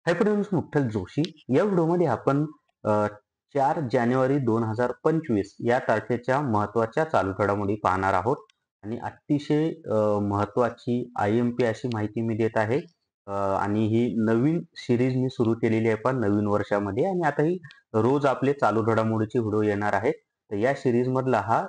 Hi friends, Vitthal Joshi. या व्हिडिओमध्ये आपण अ, 4 जानेवारी 2025 या तारखेच्या महत्त्वाच्या चालू घडामोडी पाहणार आहोत आणि अतिशय महत्त्वाची IMP अशी माहिती मी देत आहे. आणि ही नवीन सीरीज मी सुरू केलेली आहे पण नवीन वर्षामध्ये आणि आता ही रोज आपले चालू घडामोडीचे व्हिडिओ येणार आहेत. तर या सीरीज मधला हा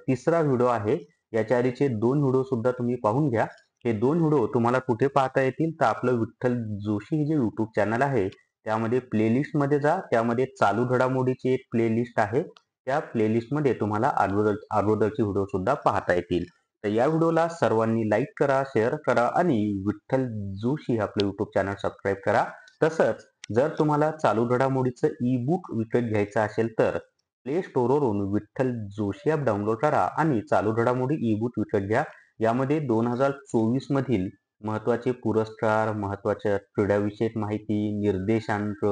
तिसरा व्हिडिओ आहे. याच्या आधीचे 2 व्हिडिओ सुद्धा तुम्ही पाहून घ्या. हे 2 व्हिडिओ तुम्हाला कुठे पाहता येतील तर आपलं विठ्ठल जोशी हे जे YouTube चॅनल आहे त्यामध्ये प्लेलिस्टमध्ये जा. त्यामध्ये चालू घडामोडीची एक प्लेलिस्ट आहे. त्या प्लेलिस्टमध्ये तुम्हाला अगोदरचे व्हिडिओ सुद्धा पाहता येतील. तर या व्हिडिओला सर्वांनी लाईक करा, शेअर करा आणि विठ्ठल जोशी हे आपलं YouTube चॅनल सबस्क्राईब करा. तसंच जर तुम्हाला चालू घडामोडीचं ई-बुक विकत घ्यायचं असेल तर प्ले स्टोअरवरून विठ्ठल जोशी ॲप डाउनलोड करा आणि चालू घडामोडी ई-बुक विकत घ्या. यामध्ये 2024 मधील महत्त्वाचे पुरस्कार, महत्त्वाच्या क्रीडाविषयक माहिती, निर्देशांक,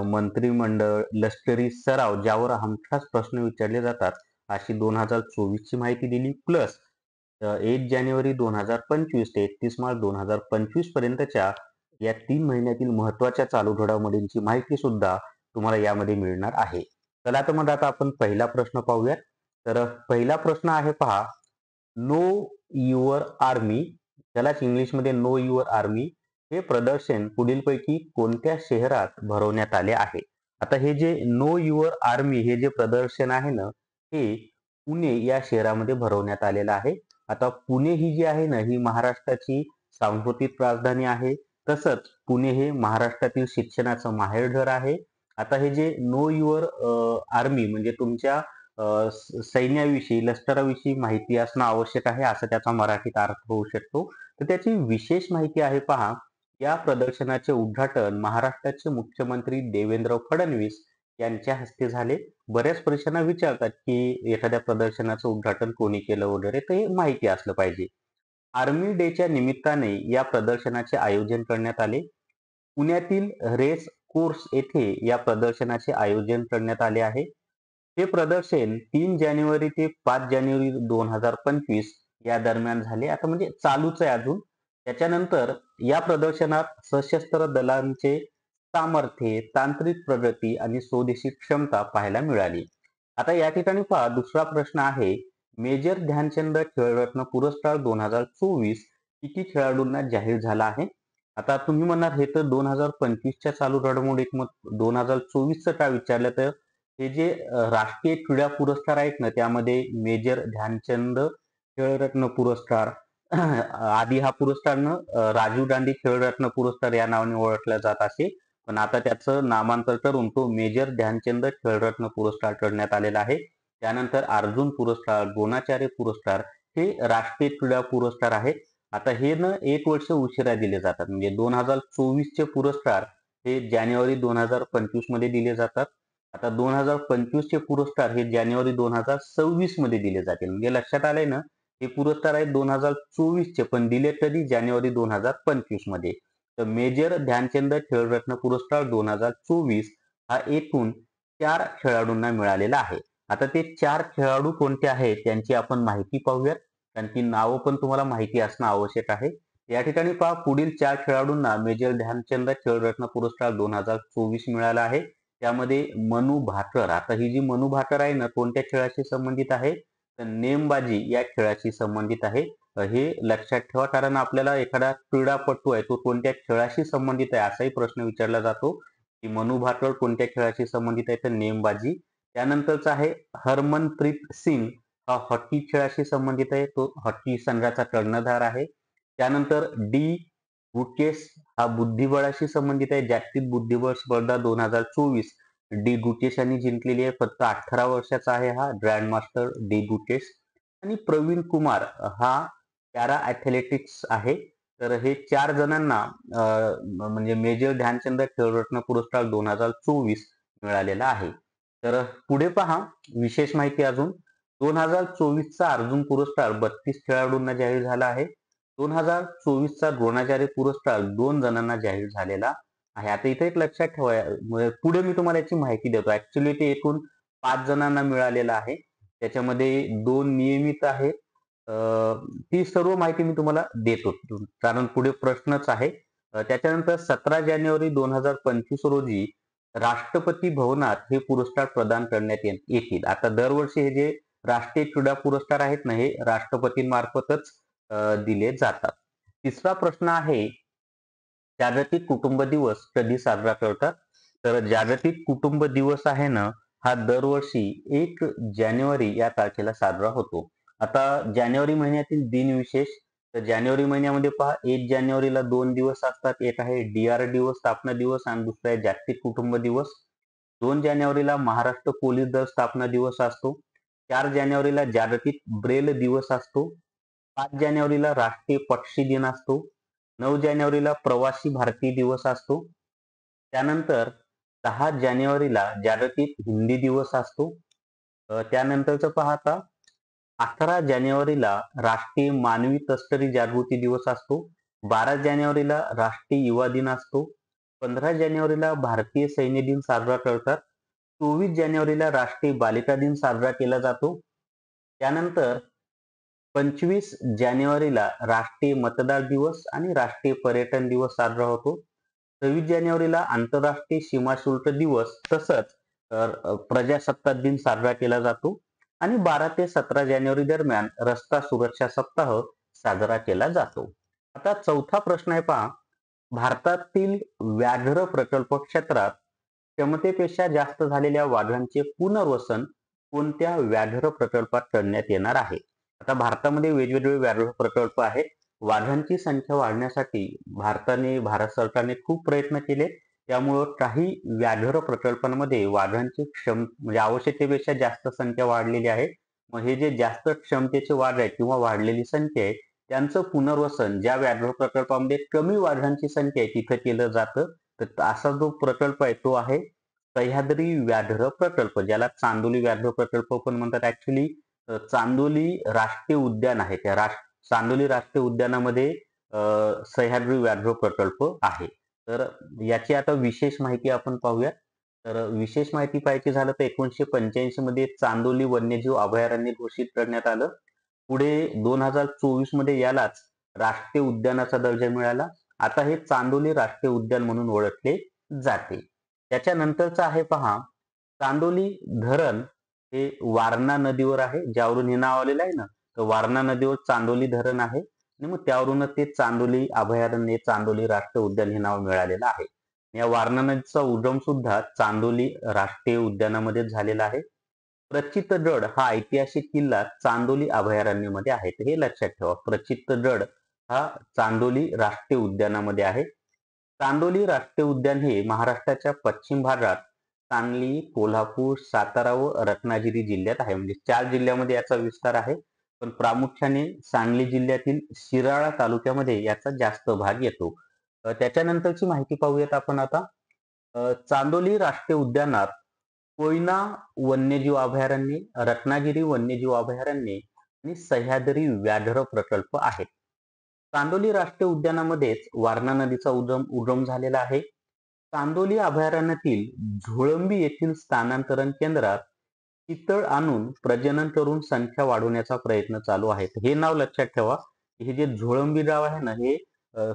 मंत्रिमंडळ, लष्करी सराव ज्यावर हमखास प्रश्न विचारले जातात, अशी 2024 ची माहिती दिली. प्लस 1 जानेवारी 2025 ते 31 मार्च 2025 पर्यंतच्या या 3 महिन्यातील महत्त्वाच्या चालू घडामोडींची माहिती सुद्धा तुम्हाला यामध्ये मिळणार आहे. चला तर मग आता आपण पहिला प्रश्न पाहूयात. तर पहिला प्रश्न आहे पहा, नो युअर आर्मी, त्यालाच इंग्लिशमध्ये नो युअर आर्मी, हे प्रदर्शन पुढीलपैकी कोणत्या शहरात भरवण्यात आले आहे? आता हे जे नो युअर आर्मी हे जे प्रदर्शन आहे ना, हे पुणे या शहरामध्ये भरवण्यात आलेलं आहे. आता पुणे ही जी आहे ना, ही महाराष्ट्राची सांस्कृतिक राजधानी आहे. तसंच पुणे हे महाराष्ट्रातील शिक्षणाचं माहेरघर आहे. आता हे जे नो युअर आर्मी म्हणजे तुमच्या सैन्याविषयी, लष्कराविषयी माहिती असणं आवश्यक आहे, असं त्याचा मराठीत अर्थ होऊ शकतो. तर त्याची विशेष माहिती आहे पहा. या प्रदर्शनाचे उद्घाटन महाराष्ट्राचे मुख्यमंत्री देवेंद्र फडणवीस यांच्या हस्ते झाले. बऱ्याच परीक्षांना विचारतात की एखाद्या प्रदर्शनाचं उद्घाटन कोणी केलं वगैरे, तर हे माहिती असलं पाहिजे. आर्मी डेच्या निमित्ताने या प्रदर्शनाचे आयोजन करण्यात आले. पुण्यातील रेस कोर्स येथे या प्रदर्शनाचे आयोजन करण्यात आले आहे. हे प्रदर्शन 3 जानेवारी ते 5 जानेवारी 2025 या दरम्यान झाले. आता म्हणजे चालूच आहे अजून. त्याच्यानंतर या प्रदर्शनात सशस्त्र दलांचे सामर्थ्य, तांत्रिक प्रगती आणि स्वदेशी क्षमता पाहायला मिळाली. आता या ठिकाणी पहा, दुसरा प्रश्न आहे, मेजर ध्यानचंद खेळरत्न पुरस्कार 2024 किती खेळाडूंना जाहीर झाला आहे? आता तुम्ही म्हणणार हे तर 2025च्या चालू घडामोडीत, मग 2024चं का विचारलं? तर हे जे राष्ट्रीय क्रीडा पुरस्कार आहेत ना, त्यामध्ये मेजर ध्यानचंद खेळरत्न पुरस्कार आधी हा पुरस्कार न राजीव गांधी खेळरत्न पुरस्कार या नावाने ओळखला जात असे. पण आता त्याचं नामांतर करून तो मेजर ध्यानचंद खेळरत्न पुरस्कार करण्यात आलेला आहे. त्यानंतर अर्जुन पुरस्कार, द्रोणाचार्य पुरस्कार हे राष्ट्रीय क्रीडा पुरस्कार आहेत. आता हे न 1 वर्ष उशिरा दिले जातात. म्हणजे 2024 चे पुरस्कार हे जानेवारी 2025 मध्ये दिले जातात. आता 2025 चे पुरस्कार हे जानेवारी 2026 मध्ये दिले जातील. म्हणजे लक्षात आलंय ना, हे पुरस्कार आहेत 2024 चे, पण दिले कधी? जानेवारी 2025 मध्ये. तर मेजर ध्यानचंद खेळरत्न पुरस्कार 2024 हा एकूण 4 खेळाडूंना मिळालेला आहे. आता ते 4 खेळाडू कोणते आहेत त्यांची आपण माहिती पाहूयात. कारण ती नावं पण तुम्हाला माहिती असणं आवश्यक आहे. या ठिकाणी पहा, पुढील 4 खेळाडूंना मेजर ध्यानचंद खेळरत्न पुरस्कार 2024 मिळाला आहे. त्यामध्ये मनू भाकर. आता ही जी मनू भाकर आहे ना, कोणत्या खेळाशी संबंधित आहे? तर नेमबाजी या खेळाशी संबंधित आहे. हे लक्षात ठेवा, कारण आपल्याला एखादा क्रीडापटू आहे तो कोणत्या खेळाशी संबंधित आहे असाही प्रश्न विचारला जातो, की मनू भाकर कोणत्या खेळाशी संबंधित आहे? तर नेमबाजी. त्यानंतरचा आहे हरमनप्रीत सिंग, हा हॉकी खेळाशी संबंधित आहे. तो हॉकी संघाचा कर्णधार आहे. त्यानंतर डी गुकेश हा बुद्धिबळाशी संबंधित आहे. जागतिक बुद्धिबळ स्पर्धा 2024 डी गुकेश यांनी जिंकलेली आहे. फक्त 18 वर्षाचा आहे हा ग्रँड मास्टर डी गुकेश. आणि प्रवीण कुमार हा पॅरा ॲथलेटिक्स आहे. तर हे 4 जणांना म्हणजे मेजर ध्यानचंद खेळरत्न पुरस्कार 2024 मिळालेला आहे. तर पुढे पहा, विशेष माहिती अजून. 2024 चा अर्जुन पुरस्कार 32 खेळाडूंना जाहीर झाला आहे. 2024 चा द्रोणाचार्य पुरस्कार 2 जणांना जाहीर झालेला आहे. आता इथे एक लक्षात ठेवा, पुढे मी तुम्हाला याची माहिती देतो. ऍक्च्युली ते एकूण 5 जणांना मिळालेलं आहे. त्याच्यामध्ये 2 नियमित आहेत. ती सर्व माहिती मी तुम्हाला देतो, कारण पुढे प्रश्नच आहे. त्याच्यानंतर 17 जानेवारी 2025 रोजी राष्ट्रपती भवनात हे पुरस्कार प्रदान करण्यात येतील. आता दरवर्षी हे जे राष्ट्रीय क्रीडा पुरस्कार आहेत ना, हे राष्ट्रपतींमार्फतच दिले जातात. तिसरा प्रश्न आहे, जागतिक कुटुंब दिवस कधी साजरा करतात? तर जागतिक कुटुंब दिवस आहे ना, हा दरवर्षी 1 जानेवारी या तारखेला साजरा होतो. आता जानेवारी महिन्यातील दिनविशेष, तर जानेवारी महिन्यामध्ये पहा 1 जानेवारीला 2 दिवस असतात. एक आहे दिवस, स्थापना दिवस आणि दुसरा आहे जागतिक कुटुंब दिवस. 2 जानेवारीला महाराष्ट्र पोलीस दल स्थापना दिवस असतो. 4 जानेवारीला जागतिक ब्रेल दिवस असतो. 5 जानेवारीला राष्ट्रीय पक्षी दिन असतो. 9 जानेवारीला प्रवासी भारतीय दिवस असतो. त्यानंतर 10 जानेवारीला जागतिक हिंदी दिवस असतो. त्यानंतरचं पहा आता 11 जानेवारीला राष्ट्रीय मानवी तस्करी जागृती दिवस असतो. 12 जानेवारीला राष्ट्रीय युवा दिन असतो. 15 जानेवारीला भारतीय सैन्य दिन साजरा करतात. 24 जानेवारीला राष्ट्रीय बालिका दिन साजरा केला जातो. त्यानंतर 25 जानेवारीला राष्ट्रीय मतदार दिवस आणि राष्ट्रीय पर्यटन दिवस साजरा होतो. 26 जानेवारीला आंतरराष्ट्रीय सीमाशुल्क दिवस तसंच प्रजासत्ताक दिन साजरा केला जातो आणि 12 ते 17 जानेवारी दरम्यान रस्ता सुरक्षा सप्ताह साजरा केला जातो. आता चौथा प्रश्न आहे पहा, भारतातील व्याघ्र प्रकल्प क्षेत्रात क्षमतेपेक्षा जास्त झालेल्या वाघांचे पुनर्वसन कोणत्या व्याघ्र प्रकल्पात करण्यात येणार आहे? आता भारतामध्ये वेगवेगळे व्याघ्र प्रकल्प आहेत. वाघांची संख्या वाढण्यासाठी भारत सरकारने खूप प्रयत्न केले. त्यामुळं काही व्याघ्र प्रकल्पांमध्ये वाघांची म्हणजे आवश्यकतेपेक्षा जास्त संख्या वाढलेली आहे. मग हे जे जास्त क्षमतेचे वाघ आहेत किंवा वाढलेली संख्या आहे, त्यांचं पुनर्वसन ज्या व्याघ्र प्रकल्पामध्ये कमी वाघांची संख्या आहे तिथं केलं जातं. तर असा जो प्रकल्प आहे तो आहे सह्याद्री व्याघ्र प्रकल्प, ज्याला चांदोली व्याघ्र प्रकल्प पण म्हणतात. ऍक्च्युली चांदोली राष्ट्रीय उद्यान आहे. त्या चांदोली राष्ट्रीय उद्यानामध्ये सह्याद्री व्याघ्र प्रकल्प आहे. तर याची आता विशेष माहिती आपण पाहूया. तर विशेष माहिती पाहायची झालं तर 1985 मध्ये चांदोली वन्यजीव अभयारण्य घोषित करण्यात आलं. पुढे 2024 मध्ये यालाच राष्ट्रीय उद्यानाचा दर्जा मिळाला. आता हे चांदोली राष्ट्रीय उद्यान म्हणून ओळखले जाते. त्याच्यानंतरचं आहे पहा, चांदोली धरण हे वारणा नदीवर आहे, ज्यावरून हे नाव आलेलं आहे ना. तर वारणा नदीवर चांदोली धरण आहे आणि मग त्यावरूनच ते चांदोली अभयारण्य, चांदोली राष्ट्रीय उद्यान हे नाव मिळालेलं आहे. या वारणा नदीचा उगम सुद्धा चांदोली राष्ट्रीय उद्यानामध्ये झालेला आहे. प्रचितगड हा ऐतिहासिक किल्ला चांदोली अभयारण्यामध्ये आहे. तर हे लक्षात ठेवा, प्रचितगड हा चांदोली राष्ट्रीय उद्यानामध्ये आहे. चांदोली राष्ट्रीय उद्यान हे महाराष्ट्राच्या पश्चिम भागात सांगली, कोल्हापूर, सातारा व रत्नागिरी जिल्ह्यात आहे. म्हणजे 4 जिल्ह्यामध्ये याचा विस्तार आहे. पण प्रामुख्याने सांगली जिल्ह्यातील शिराळा तालुक्यामध्ये याचा जास्त भाग येतो. त्याच्यानंतरची माहिती पाहूयात आपण आता. चांदोली राष्ट्रीय उद्यानात कोयना वन्यजीव अभयारण्य, रत्नागिरी वन्यजीव अभयारण्य आणि सह्याद्री व्याघ्र प्रकल्प आहेत. चांदोली राष्ट्रीय उद्यानामध्येच वारणा नदीचा उगम झालेला आहे. चांदोली अभयारण्यातील झोळंबी येथील स्थानांतरण केंद्रात चितळ आणून प्रजनन करून संख्या वाढवण्याचा प्रयत्न चालू आहे. हे नाव लक्षात ठेवा. हे जे झोळंबी गाव आहे ना, हे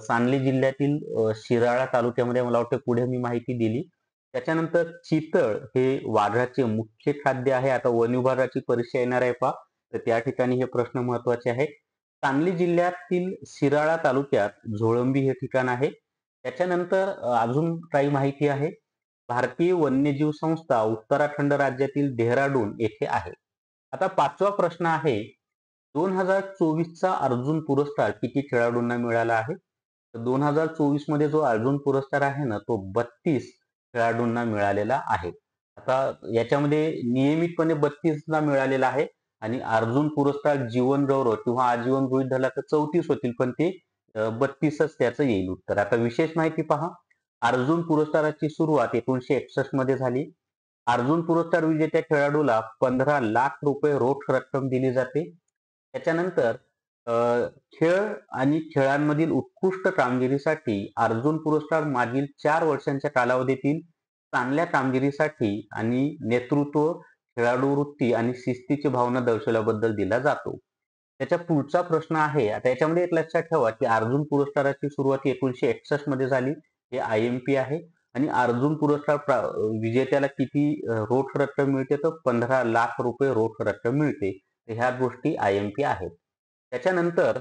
सांगली जिल्ह्यातील शिराळा तालुक्यामध्ये, मला वाटतं पुढे मी माहिती दिली. त्याच्यानंतर चितळ हे वाघाचे मुख्य खाद्य आहे. आता वन विभागाची परीक्षा येणार आहे पहा, तर त्या ठिकाणी हे प्रश्न महत्वाचे आहे. सांगली जिल्ह्यातील शिराळा तालुक्यात झोळंबी हे ठिकाण आहे. त्याच्यानंतर अजून काही माहिती आहे. भारतीय वन्यजीव संस्था उत्तराखंड राज्यातील डेहराडून येथे आहे. आता 5वा प्रश्न आहे, 2024चा अर्जुन पुरस्कार किती खेळाडूंना मिळाला आहे? तर 2024 मध्ये जो अर्जुन पुरस्कार आहे ना, तो 32 खेळाडूंना मिळालेला आहे. आता याच्यामध्ये नियमितपणे 32 ला मिळालेला आहे आणि अर्जुन पुरस्कार जीवन गौरव किंवा आजीवन गृहीत धरला तर 34 होतील, पण ते 32च त्याचं येईल उत्तर. आता विशेष माहिती पहा, अर्जुन पुरस्काराची सुरुवात 1961 मध्ये झाली. अर्जुन पुरस्कार विजेत्या खेळाडूला 15 लाख रुपये रोख रक्कम दिली जाते. त्याच्यानंतर खेळ आणि खेळांमधील उत्कृष्ट कामगिरीसाठी अर्जुन पुरस्कार मागील 4 वर्षांच्या कालावधीतील चांगल्या कामगिरीसाठी आणि नेतृत्व, खेळाडू वृत्ती आणि शिस्तीची भावना दर्शवल्याबद्दल दिला जातो. त्याच्या पुढचा प्रश्न आहे, आता याच्यामध्ये एक लक्षात ठेवा, की अर्जुन पुरस्काराची सुरुवात 1961 मध्ये झाली. हे IMP आहे आणि अर्जुन पुरस्कार विजेत्याला किती रोख रक्कम मिळते, तर 15 लाख रुपये रोख रक्कम मिळते. तर ह्या गोष्टी IMP आहेत. त्याच्यानंतर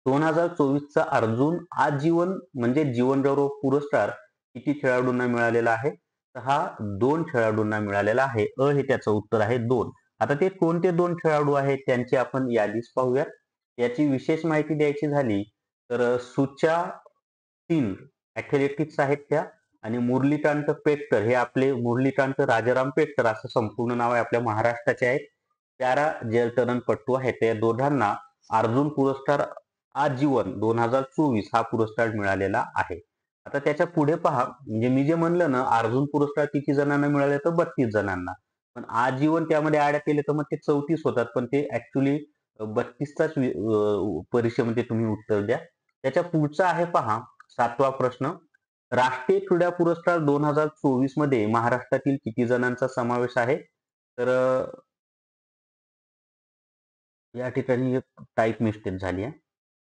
2024चा अर्जुन आजीवन म्हणजे जीवनगौरव पुरस्कार किती खेळाडूंना मिळालेला आहे? तर हा 2 खेळाडूंना मिळालेला आहे. हे त्याचं उत्तर आहे 2. आता ते कोणते 2 खेळाडू आहेत त्यांची आपण यादीच पाहूयात. याची विशेष माहिती द्यायची झाली तर सुचा सिंग ॲथलेटिक्स आहेत त्या आणि मुरलीकांत पेटकर हे आपले मुरलीकांत राजाराम पेटकर असं संपूर्ण नाव आहे, आपल्या महाराष्ट्राचे आहेत. पॅरा जलतरणपटू आहेत. त्या दोघांना अर्जुन पुरस्कार आजीवन 2024 हा पुरस्कार मिळालेला आहे. आता त्याच्या पुढे पहा, म्हणजे मी जे म्हणलं ना अर्जुन पुरस्कार किती जणांना मिळाले, तर 32 जणांना. पण आजीवन त्यामध्ये ऍड केले तर मग ते 34 होतात, पण ते ऍक्च्युली 32चाच परीक्षेमध्ये तुम्ही उत्तर द्या. त्याच्या पुढचा आहे पहा 7वा प्रश्न. राष्ट्रीय क्रीडा पुरस्कार 2024 मध्ये महाराष्ट्रातील किती जणांचा समावेश आहे? तर या ठिकाणी एक टाइप मिस्टेक झाली आहे.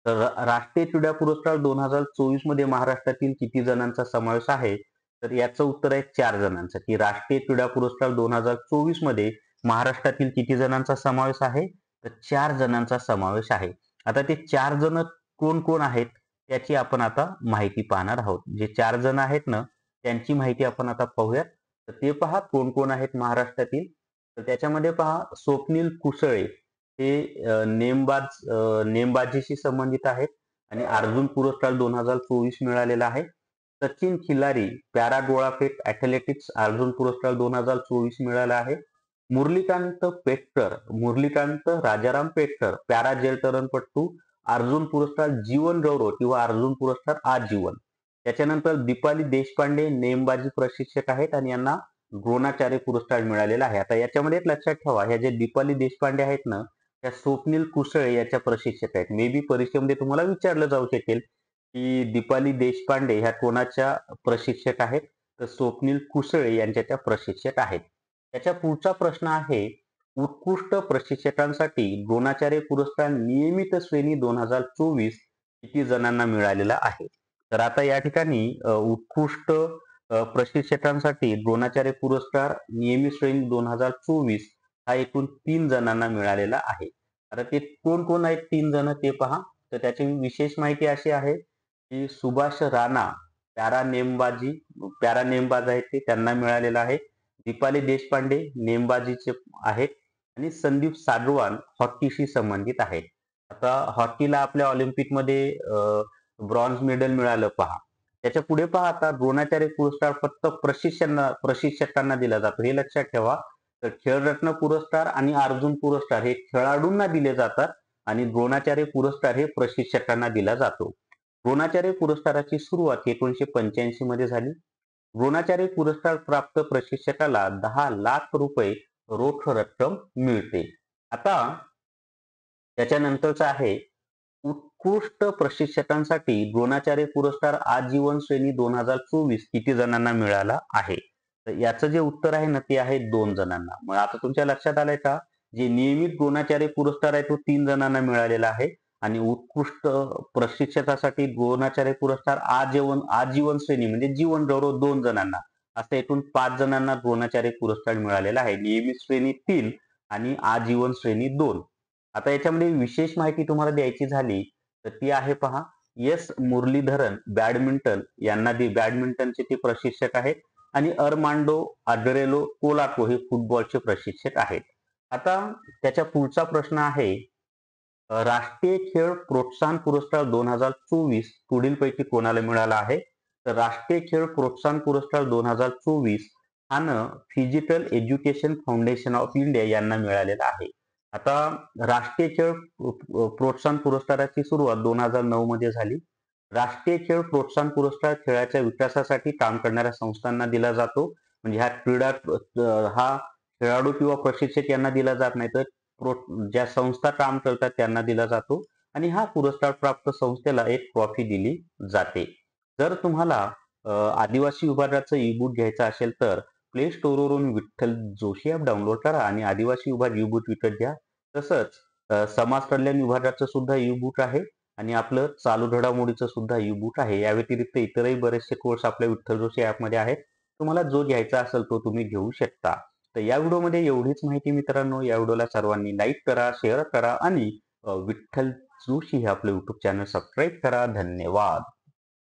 तर राष्ट्रीय क्रीडा पुरस्कार 2024 मध्ये महाराष्ट्रातील किती जणांचा समावेश आहे? तर याचं उत्तर आहे 4 जणांचं, की राष्ट्रीय क्रीडा पुरस्कार 2024 मध्ये महाराष्ट्रातील किती जणांचा समावेश आहे? तर 4 जणांचा समावेश आहे. आता ते 4 जण कोण कोण आहेत त्याची आपण आता माहिती पाहणार आहोत. जे 4 जण आहेत ना त्यांची माहिती आपण आता पाहूयात. तर ते पहा कोण कोण आहेत महाराष्ट्रातील. तर त्याच्यामध्ये पहा स्वप्नील कुसळे हे नेमबाजीशी संबंधित आहेत आणि अर्जुन पुरस्कार 2024 मिळालेला आहे. सचिन खिलारी पॅरा गोळाफेक ॲथलेटिक्स अर्जुन पुरस्कार 2024 मिळाला आहे. मुरलीकांत राजाराम पेटकर पॅरा जलतरणपटू अर्जुन पुरस्कार जीवन गौरव किंवा अर्जुन पुरस्कार आजीवन. त्याच्यानंतर दीपाली देशपांडे नेमबाजी प्रशिक्षक आहेत आणि यांना द्रोणाचार्य पुरस्कार मिळालेला आहे. आता याच्यामध्ये एक लक्षात ठेवा, ह्या जे दीपाली देशपांडे आहेत ना त्या स्वप्नील कुसळे याच्या प्रशिक्षक आहेत. मे बी परीक्षेमध्ये तुम्हाला विचारलं जाऊ शकेल की दीपाली देशपांडे ह्या कोणाच्या प्रशिक्षक आहेत? तर स्वप्नील कुसळे यांच्या त्या प्रशिक्षक आहेत. त्याच्या पुढचा प्रश्न आहे, उत्कृष्ट प्रशिक्षकांसाठी द्रोणाचार्य पुरस्कार नियमित श्रेणी 2024 किती जणांना मिळालेला आहे? तर आता या ठिकाणी उत्कृष्ट प्रशिक्षकांसाठी द्रोणाचार्य पुरस्कार नियमित श्रेणी 2024 हा एकूण 3 जणांना मिळालेला आहे. आता ते कोण कोण आहेत 3 जण ते पहा. तर त्याची विशेष माहिती अशी आहे की सुभाष राणा पॅरा नेमबाज आहेत ते त्यांना मिळालेलं आहे. दीपाली देशपांडे नेमबाजीचे आहेत आणि संदीप सागवान हॉकीशी संबंधित आहेत. आता हॉकीला आपल्या ऑलिम्पिकमध्ये ब्रॉन्झ मेडल मिळालं पहा. त्याच्या पुढे पहा, आता द्रोणाचार्य पुरस्कार फक्त प्रशिक्षकांना दिला जातो हे लक्षात ठेवा. तर खेळरत्न पुरस्कार आणि अर्जुन पुरस्कार हे खेळाडूंना दिले जातात आणि द्रोणाचार्य पुरस्कार हे प्रशिक्षकांना दिला जातो. द्रोणाचार्य पुरस्काराची सुरुवात 1985 मध्ये झाली. द्रोणाचार्य पुरस्कार प्राप्त प्रशिक्षकाला 10 लाख रुपये रोख रक्कम मिळते. आता त्याच्यानंतरचा आहे, उत्कृष्ट प्रशिक्षकांसाठी द्रोणाचार्य पुरस्कार आजीवन श्रेणी 2024 किती जणांना मिळाला आहे? तर याचं जे उत्तर आहे ना ते आहे 2 जणांना. मग आता तुमच्या लक्षात आलंय का? जे नियमित द्रोणाचार्य पुरस्कार आहे तो 3 जणांना मिळालेला आहे आणि उत्कृष्ट प्रशिक्षकासाठी द्रोणाचार्य पुरस्कार आजीवन श्रेणी म्हणजे जीवन गौरव 2 जणांना, असं एकूण 5 जणांना द्रोणाचार्य पुरस्कार मिळालेला आहे. नियमित श्रेणी 3 आणि आजीवन श्रेणी 2. आता याच्यामध्ये विशेष माहिती तुम्हाला द्यायची झाली तर ती आहे पहा, एस मुरलीधरन बॅडमिंटनचे ते प्रशिक्षक आहेत आणि अर्मांडो अड्रेलो कोलाको हे फुटबॉलचे प्रशिक्षक आहेत. आता त्याच्या पुढचा प्रश्न आहे, राष्ट्रीय खेळ प्रोत्साहन पुरस्कार 2024 पुढीलपैकी कोणाला मिळाला आहे? तर राष्ट्रीय खेळ प्रोत्साहन पुरस्कार 2024 हा physical education foundation of India यांना मिळालेला आहे. आता राष्ट्रीय खेळ प्रोत्साहन पुरस्काराची सुरुवात 2009 मध्ये झाली. राष्ट्रीय खेळ प्रोत्साहन पुरस्कार खेळाच्या विकासासाठी काम करणाऱ्या संस्थांना दिला जातो. म्हणजे हा खेळाडू किंवा प्रशिक्षक यांना दिला जात नाही, तर ज्या संस्था काम करतात त्यांना दिला जातो आणि हा पुरस्कार प्राप्त संस्थेला एक ट्रॉफी दिली जाते. जर तुम्हाला आदिवासी विभागाचं ई बुक घ्यायचं असेल तर प्ले स्टोअरवरून विठ्ठल जोशी ॲप डाउनलोड करा आणि आदिवासी विभाग ई बुक विकत घ्या. तसंच समाज कल्याण विभागाचं सुद्धा ई बुक आहे आणि आपलं चालू घडामोडीचं सुद्धा ई बुक आहे. या व्यतिरिक्त इतरही बरेचसे कोर्स आपल्या विठ्ठल जोशी ॲपमध्ये आहेत. तुम्हाला जो घ्यायचा असेल तो तुम्ही घेऊ शकता. तर या व्हिडिओमध्ये एवढीच माहिती मित्रांनो. या व्हिडिओला सर्वांनी लाईक करा, शेअर करा आणि विठ्ठल जोशी हे आपलं YouTube चॅनल सबस्क्राईब करा. धन्यवाद.